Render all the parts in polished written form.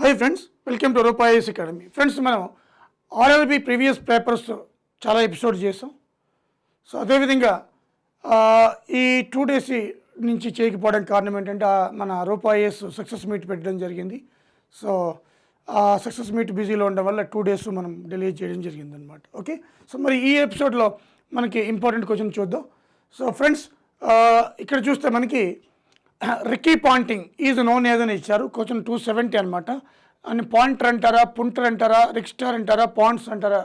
Hi friends, welcome to Rupa IAS academy. Friends, మనం RRB previous papers చాలా episode చేసాం. So అదేవిధంగా ఈ 2 days నుంచి చేయకపోవడానికి కారణం ఏంటంటే మన రూపా ఐఏఎస్ సక్సెస్ మీట్ పెట్టడం జరిగింది. సో ఆ సక్సెస్ మీట్ బిజీలో ఉండడం వల్ల 2 days మనం డిలే చేయడం జరిగింది అనమాట. ఓకే, సో మరి ఈ ఎపిసోడ్లో మనకి ఇంపార్టెంట్ క్వశ్చన్ చూద్దాం. సో ఫ్రెండ్స్, ఇక్కడ చూస్తే మనకి Ricky Ponting is known age అని ఇచ్చారు. క్వశ్చన్ 270 అనమాట. అని పాయింటర్ అంటారా, పుంటర్ అంటారా, రిక్స్టర్ అంటారా, పాంట్స్ అంటారా?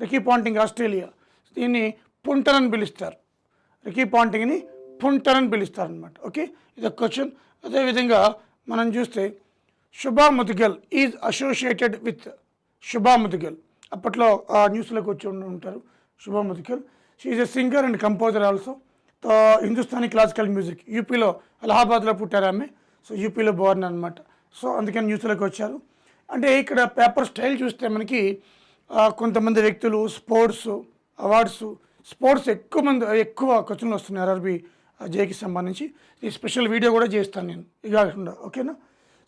రికీ పాంటింగ్ ఆస్ట్రేలియా, దీన్ని పుంటర్ అని పిలుస్తారు. రికీ పాంటింగ్ని పుంటర్ అని పిలుస్తారు అనమాట. ఓకే, ఇది క్వశ్చన్. అదేవిధంగా మనం చూస్తే Shubha Mudgal is associated with Shubha Mudgal. అప్పట్లో న్యూస్లోకి వచ్చి ఉంటారు Shubha Mudgal. She is a singer and composer also. Hindustani classical music, యూపీలో అలహాబాద్లో పుట్టారు ఆమె. సో యూపీలో బోర్న్ అనమాట. సో అందుకని న్యూస్లోకి వచ్చారు. అంటే ఇక్కడ పేపర్ స్టైల్ చూస్తే మనకి కొంతమంది వ్యక్తులు, స్పోర్ట్స్, అవార్డ్స్. స్పోర్ట్స్ ఎక్కువ క్వశ్చన్లు వస్తున్నాయి ఆర్ఆర్బి జేకి సంబంధించి. ఈ స్పెషల్ వీడియో కూడా చేస్తాను నేను ఇది కాకుండా. ఓకేనా?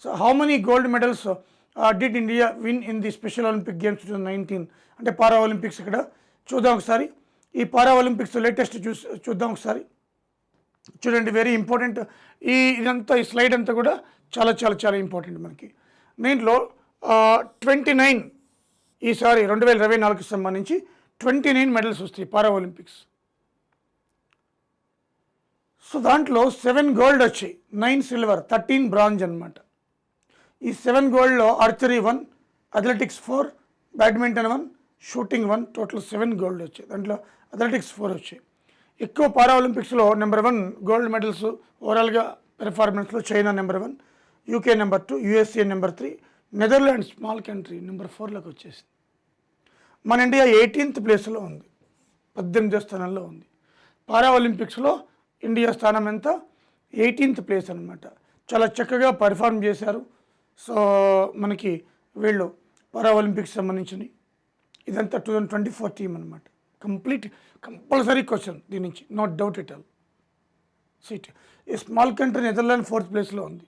So how many gold medals did India win in the special Olympic games 2019? అంటే పారా ఒలింపిక్స్. ఇక్కడ చూద్దాం ఒకసారి. ఈ పారా ఒలింపిక్స్ లేటెస్ట్ చూద్దాం ఒకసారి. చూడండి, వెరీ ఇంపార్టెంట్. ఇదంతా ఈ స్లైడ్ అంతా కూడా చాలా చాలా చాలా ఇంపార్టెంట్ మనకి. దీంట్లో 29 ఈసారి 2024కి సంబంధించి 29 మెడల్స్ వస్తాయి పారా ఒలింపిక్స్. సో దాంట్లో 7 గోల్డ్ వచ్చాయి, 9 సిల్వర్, 13 బ్రాంజ్ అనమాట. ఈ 7 గోల్డ్లో archery 1, athletics 4, badminton 1, shooting 1, total 7 gold వచ్చాయి. దాంట్లో అథ్లెటిక్స్ 4 వచ్చాయి. ఎక్కువ పారా ఒలింపిక్స్లో నెంబర్ 1 గోల్డ్ మెడల్స్ ఓవరాల్గా పెర్ఫార్మెన్స్లో China number 1, UK number 2, USA number 3, Netherlands small country number 4లోకి వచ్చేసింది. మన ఇండియా 18th ప్లేస్లో ఉంది, 18వ స్థానంలో ఉంది. పారా ఒలింపిక్స్లో ఇండియా స్థానం ఎంత? 18th ప్లేస్ అనమాట. చాలా చక్కగా పర్ఫార్మ్ చేశారు. సో మనకి వీళ్ళు పారా ఒలింపిక్స్ సంబంధించిన ఇదంతా 2024 టీం అనమాట. కంపల్సరీ క్వశ్చన్ దీని నుంచి, నో డౌట్ ఎట్ ఆల్. సీట్ ఈ స్మాల్ కంట్రీ నెదర్లాండ్ 4th ప్లేస్లో ఉంది.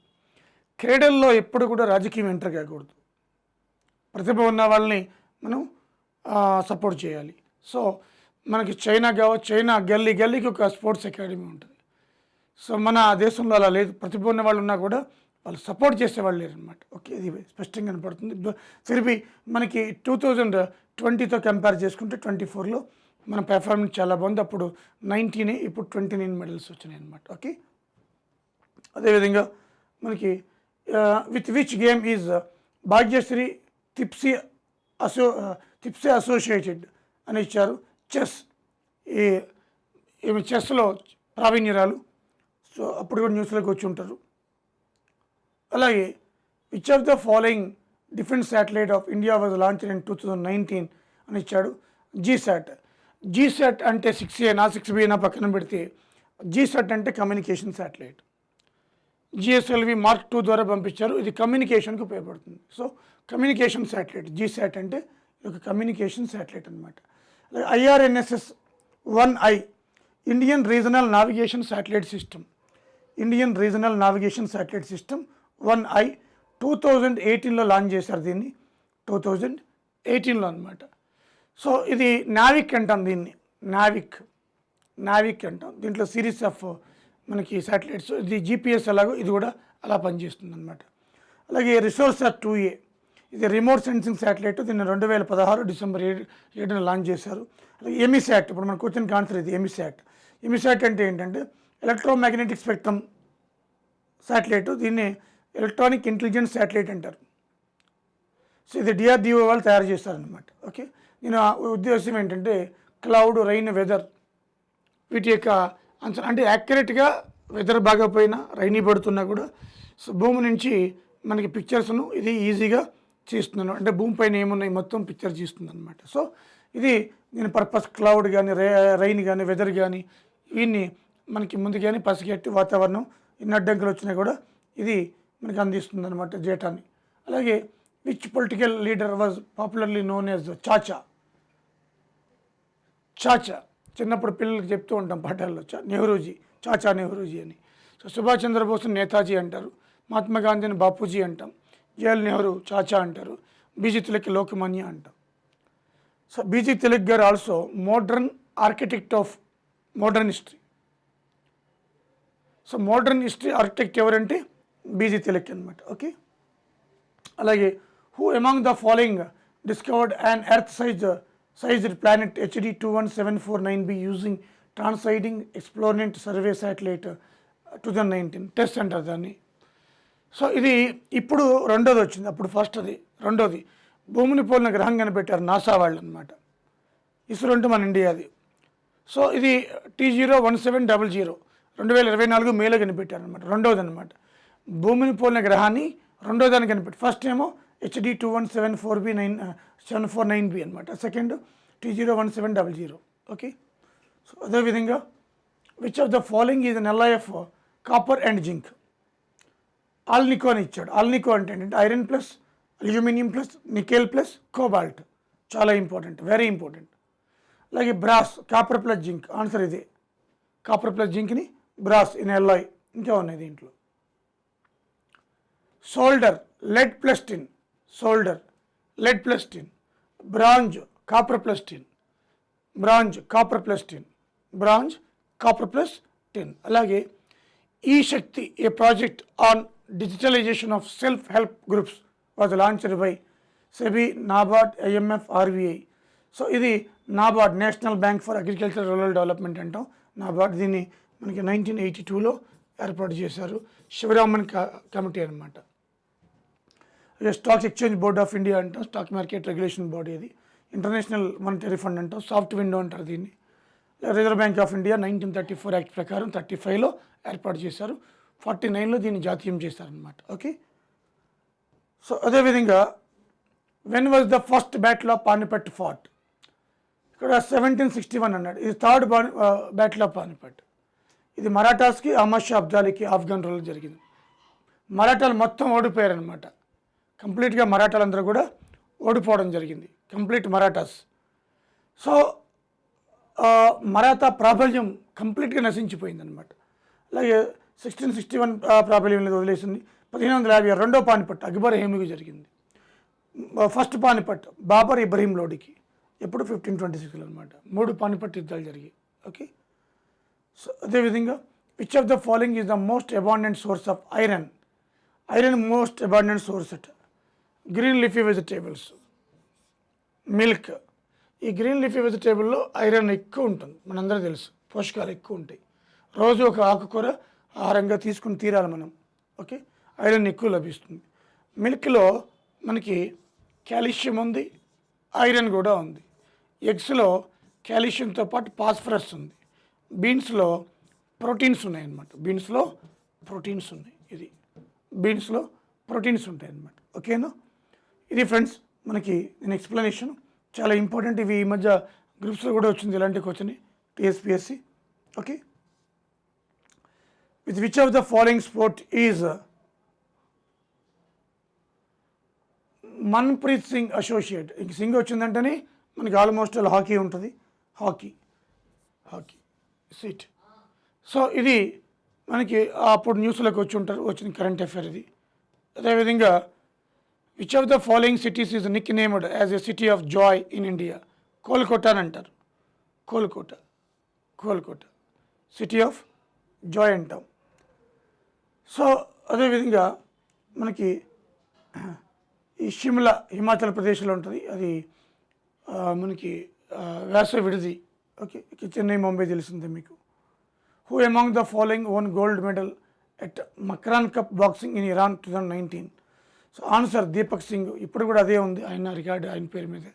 క్రీడల్లో ఎప్పుడు కూడా రాజకీయం ఎంటర్ కాకూడదు. ప్రతిభ ఉన్న వాళ్ళని మనం సపోర్ట్ చేయాలి. సో మనకి చైనా గల్లీకి ఒక స్పోర్ట్స్ అకాడమీ ఉంటుంది. సో మన దేశంలో అలా లేదు. ప్రతిభ ఉన్న వాళ్ళు ఉన్నా కూడా వాళ్ళు సపోర్ట్ చేసేవాళ్ళు లేరు అనమాట. ఓకే, ఇది స్పష్టంగా కనపడుతుంది. ఫిర్బీ మనకి 2020తో కంపేర్ చేసుకుంటే 24లో మన పెర్ఫార్మెన్స్ చాలా బాగుంది. అప్పుడు 19, ఇప్పుడు 29 మెడల్స్ వచ్చినాయి అనమాట. ఓకే, అదేవిధంగా మనకి with which game is Bhagyashree Thipsay associated అని ఇచ్చారు. చెస్. ఈమె చెస్లో ప్రావీణ్యురాలు. సో అప్పుడు కూడా న్యూస్లోకి వచ్చి ఉంటారు. అలాగే which of the following defence satellite of India was launched in 2019 అని ఇచ్చాడు. జీసాట్ అంటే 6A నా 6B నా పక్కన పెడితే జీసాట్ అంటే కమ్యూనికేషన్ శాటిలైట్. జిఎస్ఎల్వి Mark 2 ద్వారా పంపించారు. ఇది కమ్యూనికేషన్కి ఉపయోగపడుతుంది. సో కమ్యూనికేషన్ శాటిలైట్ జీసాట్ అంటే ఒక కమ్యూనికేషన్ శాటిలైట్ అనమాట. IRNSS 1I Indian regional navigation satellite system. 1I 2018లో లాంచ్ చేశారు దీన్ని. 2018లో అనమాట. సో ఇది నావిక్ అంటాం, దీన్ని నావిక్ అంటాం. దీంట్లో సిరీస్ ఆఫ్ మనకి శాటిలైట్స్. ఇది GPS ఎలాగో ఇది కూడా అలా పనిచేస్తుంది అనమాట. అలాగే రిసోర్సర్ 2A ఇది రిమోట్ సెన్సింగ్ శాటిలైట్. దీన్ని 2016 డిసెంబర్ 7న లాంచ్ చేశారు. అలాగే ఎమిసాట్, ఇప్పుడు మనకు వచ్చిన కాన్సర్ ఇది ఎమిసాట్ అంటే ఏంటంటే ఎలక్ట్రోమాగ్నెటిక్ స్పెక్ట్రమ్ శాటిలైట్. దీన్ని ఎలక్ట్రానిక్ ఇంటెలిజెన్స్ శాటిలైట్ అంటారు. సో ఇది DRDO వాళ్ళు తయారు చేస్తారనమాట. ఓకే, నేను ఉద్దేశం ఏంటంటే క్లౌడ్, రైన్, వెదర్ వీటి యొక్క ఆన్సర్ అంటే యాక్యురేట్గా వెదర్ బాగపోయినా, రైనీ పడుతున్నా కూడా సో భూమి నుంచి మనకి పిక్చర్స్ను ఇది ఈజీగా చేస్తున్నాను. అంటే భూమిపైన ఏమున్నాయి మొత్తం పిక్చర్ చేస్తుంది అనమాట. సో ఇది దీని పర్పస్ క్లౌడ్ కానీ, రైన్ కానీ, వెదర్ కానీ ఇవన్నీ మనకి ముందు కానీ పసిగట్టి వాతావరణం ఇన్ని అడ్డంకులు వచ్చినా కూడా ఇది మనకి అందిస్తుంది అనమాట డేటాని. అలాగే which political leader was popularly known as Chacha. చిన్నప్పుడు పిల్లలకి చెప్తూ ఉంటాం పాఠాల్లో, చాచా నెహ్రూజీ అని. సో సుభాష్ చంద్రబోస్ని నేతాజీ అంటారు, మహాత్మా గాంధీని బాపూజీ అంటాం, జవహర్లాల్ నెహ్రూ చాచా అంటారు, బీజీ తిలక్ లోకమాన్య అంటాం. సో బీజీ తిలక్ గారు also modern architect of modern history. So modern history architect ఎవరంటే బీజీ తిలక్ అనమాట. ఓకే, అలాగే who among the following discovered and earth sized planet HD 21749b using transiting exoplanet survey satellite 2019 test అంటారు దాన్ని. సో ఇది ఇప్పుడు రెండోది వచ్చింది, అప్పుడు ఫస్ట్ అది రెండోది. భూమిని పోలిన గ్రహం కనిపెట్టారు నాసా వాళ్ళు అనమాట. ఇస్రో అంటే మన ఇండియాది. సో ఇది T01700 2024 మేలో కనిపెట్టారు అనమాట, రెండోది అనమాట. భూమిని పోలిన గ్రహాన్ని రెండోదాన్ని కనిపెట్టి ఫస్ట్ ఏమో HD 21749b అనమాట, సెకండ్ T01700. ఓకే, సో అదేవిధంగా which of the following is an alloy of copper and zinc. Alnico అని ఇచ్చాడు. ఆల్నికో అంటే ఏంటంటే iron plus aluminium plus nickel plus cobalt, చాలా ఇంపార్టెంట్, వెరీ ఇంపార్టెంట్. అలాగే brass copper plus zinc, answer ఇదే, copper plus జింక్ని brass in alloy. ఇంకా ఉన్నాయి దీంట్లో. Solder lead plus tin, solder lead plus tin. Bronze copper plus tin, bronze copper plus tin, bronze copper plus tin. అలాగే e Shakti a project on digitalization of self help groups was launched by SEBI, NABARD, IMF, RBI. So ఇది NABARD national bank for agriculture rural development అంటాం. NABARD దీన్ని మనకి 1982లో ఏర్పాటు చేశారు, Sivaraman committee అనమాట. Stock exchange board of India అంటాం, stock market regulation body అది. ఇంటర్నేషనల్ మానిటరీ ఫండ్ అంటాం, సాఫ్ట్ విండో అంటారు దీన్ని. Reserve bank of India 1934 act ప్రకారం 35లో ఏర్పాటు చేశారు, 49లో దీన్ని జాతీయం చేశారనమాట. ఓకే, సో అదేవిధంగా when was the first battle of Panipat fought. ఇక్కడ 1761 అన్నాడు, ఇది థర్డ్ బ్యాటిల్ ఆఫ్ పానిపట్. ఇది మరాఠాస్కి అహ్మద్ షా అబ్దాలీకి ఆఫ్ఘన్ రూల్ జరిగింది. మరాఠాలు మొత్తం ఓడిపోయారనమాట, కంప్లీట్గా మరాఠాలందరూ కూడా ఓడిపోవడం జరిగింది, కంప్లీట్ మరాఠాస్. సో మరాఠా ప్రాబల్యం కంప్లీట్గా నశించిపోయిందనమాట. అలాగే 1661 ప్రాబల్యం లేదు, వదిలేసింది. 1550 రెండో పానిపట్ అక్బర్ హేమికి జరిగింది. ఫస్ట్ పానిపట్ బాబర్ ఇబ్రహీం లోడికి, ఎప్పుడు 1526 అనమాట. 3 పానిపట్ యుద్ధాలు జరిగాయి. ఓకే, సో అదేవిధంగా which of the following is the most abundant source of iron. Iron most abundant source at green leafy vegetables, milk. ఈ గ్రీన్ లీఫీ వెజిటేబుల్లో ఐరన్ ఎక్కువ ఉంటుంది, మనందరూ తెలుసు, పోషకాలు ఎక్కువ ఉంటాయి. రోజు ఒక ఆకుకూర ఆహారంగా తీసుకుని తీరాలి మనం. ఓకే, ఐరన్ ఎక్కువ లభిస్తుంది. మిల్క్లో మనకి కాల్షియం ఉంది, ఐరన్ కూడా ఉంది. ఎగ్స్లో కాల్షియంతో పాటు ఫాస్ఫరస్ ఉంది. బీన్స్లో ప్రోటీన్స్ ఉన్నాయన్నమాట, బీన్స్లో ప్రోటీన్స్ ఉన్నాయి. ఇది బీన్స్లో ప్రోటీన్స్ ఉంటాయి అన్నమాట. ఓకేనా, ఇది ఫ్రెండ్స్ మనకి నేను ఎక్స్ప్లెనేషన్ చాలా ఇంపార్టెంట్. ఇవి ఈ మధ్య గ్రూప్స్లో కూడా వచ్చింది ఇలాంటి question, TSPSC. Okay, with which of the following sport is Manpreet Singh associate. ఇంక సింగ్ వచ్చిందంటేనే మనకి ఆల్మోస్ట్ హాకీ ఉంటుంది, హాకీ సీట్. సో ఇది మనకి అప్పుడు న్యూస్లోకి వచ్చిన కరెంట్ అఫేర్ ఇది. అదేవిధంగా which of the following cities is Nick named as a city of Joy in India. Kolkata అని అంటారు, కోల్కతా సిటీ ఆఫ్ జాయ్ అంటాం. సో అదేవిధంగా మనకి ఈ షిమ్లా హిమాచల్ ప్రదేశ్లో ఉంటుంది, అది మనకి వేసవి విడిది. ఓకే, చెన్నై, ముంబై తెలిసిందే మీకు. Who among the following won gold medal at Makran cup boxing in Iran 2019. So answer Deepak Singh, ఇప్పుడు కూడా అదే ఉంది, ఆయన రికార్డు ఆయన పేరు మీదే.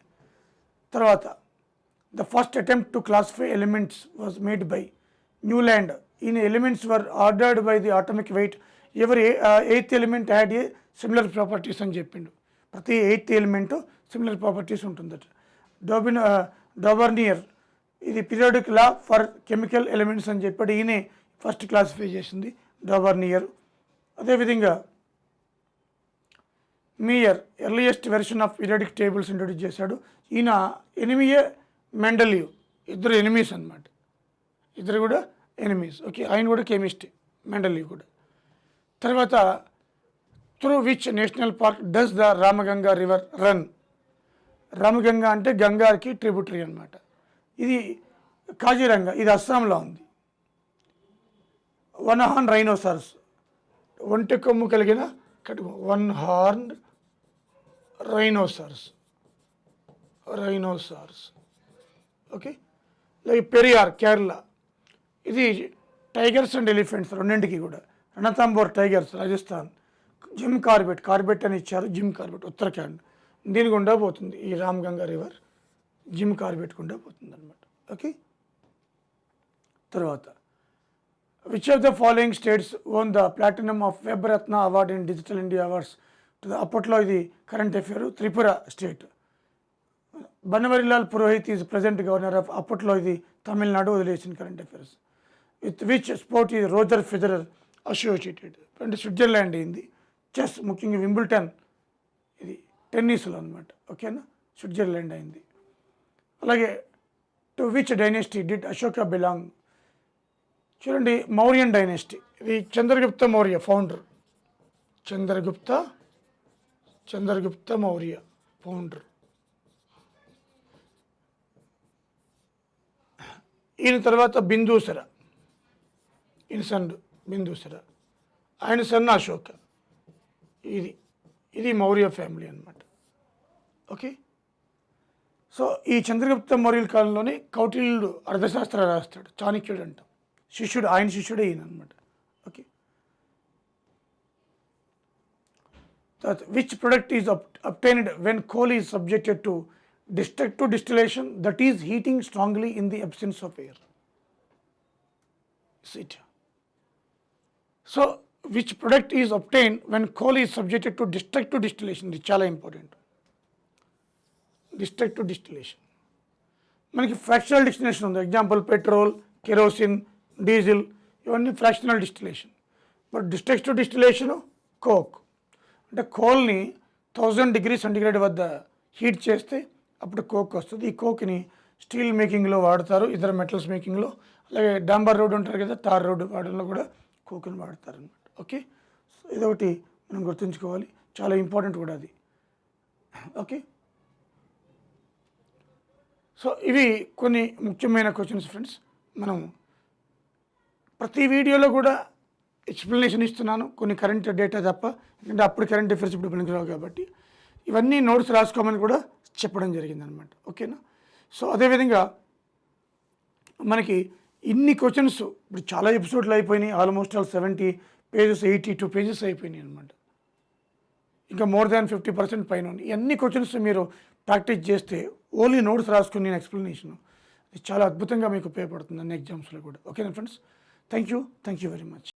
తర్వాత the first attempt to classify elements was made by Newland. ఈయన elements were ordered by the atomic weight. ఎవరి 8th element had a similar properties అని చెప్పిండు. ప్రతి 8th ఎలిమెంట్ సిమిలర్ ప్రాపర్టీస్ ఉంటుందట. డోబర్నియర్ ఇది periodic law for chemical elements అని చెప్పాడు, ఈయనే ఫస్ట్ క్లాసిఫై చేసింది డోబర్నియర్. అదేవిధంగా Meyer earliest version of periodic tables introduce చేశాడు. ఈయన ఎనిమియే మెండలియవ్, ఇద్దరు ఎనిమీస్ అనమాట, ఇద్దరు కూడా ఎనిమీస్. ఓకే, ఆయన కూడా కెమిస్ట్, మెండలియవ్ కూడా. తర్వాత through which national park does the Ramganga river run. Ramganga అంటే గంగాకి ట్రిబ్యూటరీ అనమాట. ఇది కాజీరంగా, ఇది అస్సాంలో ఉంది. వన్ హార్న్ రైనోసారస్, ఒంటె కొమ్ము కలిగిన కడుగు, one horn rhinoceros. Okay. Like Periyar Kerala, ఇది టైగర్స్ అండ్ ఎలిఫెంట్స్ రెండింటికి కూడా. Ranthambore tigers Rajasthan. Jim Corbett అని ఇచ్చారు, జిమ్ కార్బెట్ ఉత్తరాఖండ్. దీని గుండా పోతుంది ఈ రామ్గంగా రివర్, జిమ్ కార్బెట్ గుండా పోతుంది అనమాట. ఓకే. తర్వాత which of the following states won the platinum of Web Ratna award in digital India awards. అప్పట్లో ఇది current affair. Tripura state. Banwarilal Purohit is present governor of, అప్పట్లో ఇది తమిళనాడు, వదిలేసిన current affairs. With which sport is Roger Federer associated, అంటే Switzerland అయింది. Chess, ముఖ్యంగా Wimbledon, ఇది టెన్నిస్లో అనమాట. ఓకేనా, స్విట్జర్లాండ్ అయింది. అలాగే to which dynasty did Ashoka belong. చూడండి, మౌర్యన్ డైనెస్టీ, ఇది చంద్రగుప్త మౌర్య ఫౌండర్. చంద్రగుప్త మౌర్య ఫౌండర్. ఈయన తర్వాత బిందూసర, ఈయన సన్ బిందూసర, ఆయన సన్ అశోక. ఇది మౌర్య ఫ్యామిలీ అనమాట. ఓకే. సో ఈ చంద్రగుప్త మౌర్యుల కాలంలోనే కౌటిల్యుడు అర్థశాస్త్ర రాస్తాడు, చాణక్యుడు అంటాం. ఆయన శిష్యుడే ఈయన అనమాట. ఓకే. తర్వాత which product is obtained when coal is subjected to destructive distillation, that is heating strongly in the absence of air. So which product is obtained when coal is subjected to destructive distillation? This is చాలా important. Destructive distillation మనకి fractional distillation ఉంది. Example petrol, kerosene, diesel, ఇవన్నీ fractional distillation. But destructive distillation coke, అంటే కోల్ని 1000 degrees centigrade వద్ద heat చేస్తే అప్పుడు coke వస్తుంది. ఈ కోక్ని స్టీల్ మేకింగ్లో వాడతారు, ఇతర మెటల్స్ మేకింగ్లో. అలాగే డాంబర్ రోడ్ ఉంటారు కదా, తార్ రోడ్డు వాడడంలో కూడా కోక్ని వాడతారు అనమాట. ఓకే. సో ఇదొకటి మనం గుర్తుంచుకోవాలి, చాలా ఇంపార్టెంట్ కూడా అది. ఓకే. సో ఇవి కొన్ని ముఖ్యమైన క్వశ్చన్స్ ఫ్రెండ్స్. మనం ప్రతి వీడియోలో కూడా ఎక్స్ప్లెనేషన్ ఇస్తున్నాను, కొన్ని కరెంట్ డేటా తప్ప, ఎందుకంటే అప్పుడు కరెంట్ అఫేర్స్ ఇప్పుడు పనికిరావు కాబట్టి. ఇవన్నీ నోట్స్ రాసుకోమని కూడా చెప్పడం జరిగిందనమాట. ఓకేనా. సో అదేవిధంగా మనకి ఇన్ని క్వశ్చన్స్ ఇప్పుడు చాలా ఎపిసోడ్లు అయిపోయినాయి, ఆల్మోస్ట్ ఆల్ 70 pages, 82 pages అయిపోయినాయి అనమాట. ఇంకా మోర్ దాన్ 50% పైన ఉన్నాయి. ఇవన్నీ క్వశ్చన్స్ మీరు ప్రాక్టీస్ చేస్తే, ఓన్లీ నోట్స్ రాసుకుని నేను ఎక్స్ప్లెనేషన్, ఇది చాలా అద్భుతంగా మీకు ఉపయోగపడుతుంది అన్ని ఎగ్జామ్స్లో కూడా. ఓకేనా friends. Thank you very much.